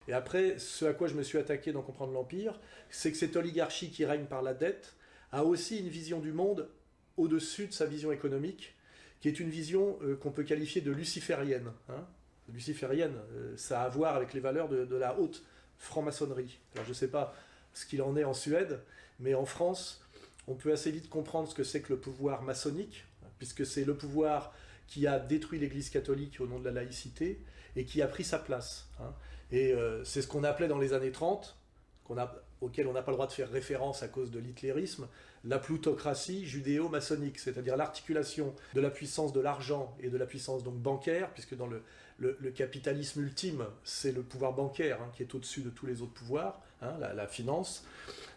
Et après, ce à quoi je me suis attaqué dans Comprendre l'Empire, c'est que cette oligarchie qui règne par la dette a aussi une vision du monde au-dessus de sa vision économique, qui est une vision qu'on peut qualifier de luciférienne. Hein. Luciférienne, ça a à voir avec les valeurs de la haute franc-maçonnerie. Alors je ne sais pas ce qu'il en est en Suède, mais en France, on peut assez vite comprendre ce que c'est que le pouvoir maçonnique, puisque c'est le pouvoir qui a détruit l'Église catholique au nom de la laïcité et qui a pris sa place. Hein. Et c'est ce qu'on appelait dans les années 30, auquel on n'a pas le droit de faire référence à cause de l'hitlérisme, la plutocratie judéo-maçonnique, c'est-à-dire l'articulation de la puissance de l'argent et de la puissance donc bancaire, puisque dans le capitalisme ultime, c'est le pouvoir bancaire qui est au-dessus de tous les autres pouvoirs, la finance,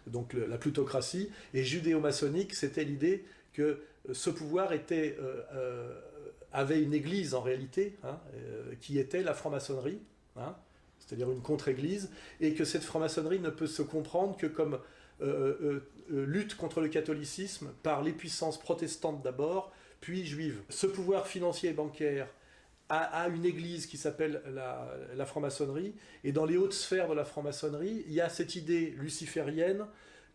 donc la plutocratie, et judéo-maçonnique, c'était l'idée que ce pouvoir avait une église en réalité, qui était la franc-maçonnerie, c'est-à-dire une contre-église, et que cette franc-maçonnerie ne peut se comprendre que comme lutte contre le catholicisme par les puissances protestantes d'abord, puis juives. Ce pouvoir financier et bancaire a une église qui s'appelle la franc-maçonnerie, et dans les hautes sphères de la franc-maçonnerie, il y a cette idée luciférienne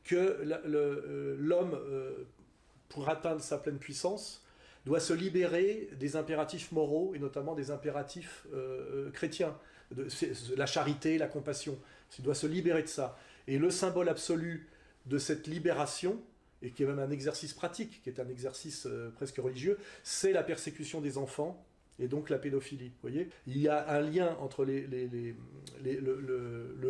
que l'homme, pour atteindre sa pleine puissance, doit se libérer des impératifs moraux, et notamment des impératifs chrétiens, la charité, la compassion. Il doit se libérer de ça. Et le symbole absolu de cette libération, et qui est même un exercice pratique, qui est un exercice presque religieux, c'est la persécution des enfants, et donc la pédophilie. Vous voyez, il y a un lien entre le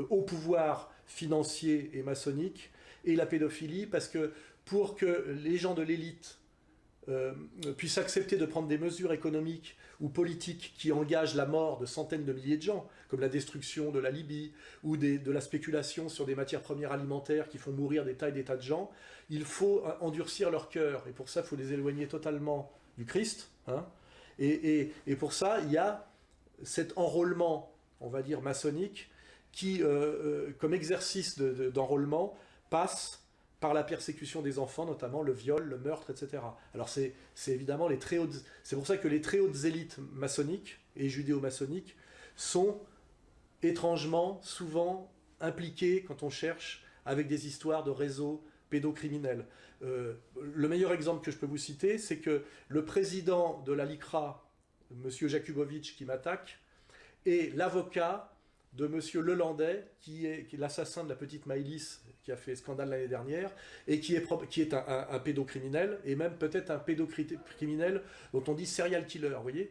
haut pouvoir financier et maçonnique et la pédophilie, parce que pour que les gens de l'élite puissent accepter de prendre des mesures économiques ou politiques qui engagent la mort de centaines de milliers de gens, comme la destruction de la Libye, ou de la spéculation sur des matières premières alimentaires qui font mourir des tas et des tas de gens, il faut endurcir leur cœur, et pour ça, il faut les éloigner totalement du Christ, et pour ça, il y a cet enrôlement, on va dire, maçonnique, qui, comme exercice d'enrôlement, passe par la persécution des enfants, notamment le viol, le meurtre, etc. Alors c'est évidemment les très hautes... C'est pour ça que les très hautes élites maçonniques et judéo-maçonniques sont étrangement, souvent impliquées, quand on cherche, avec des histoires de réseaux pédocriminels. Le meilleur exemple que je peux vous citer, c'est que le président de la LICRA, M. Jakubowicz, qui m'attaque, est l'avocat de M. Lelandais, qui est l'assassin de la petite Maëlys, qui a fait scandale l'année dernière, et qui est un pédocriminel, et même peut-être un pédocriminel dont on dit serial killer, vous voyez.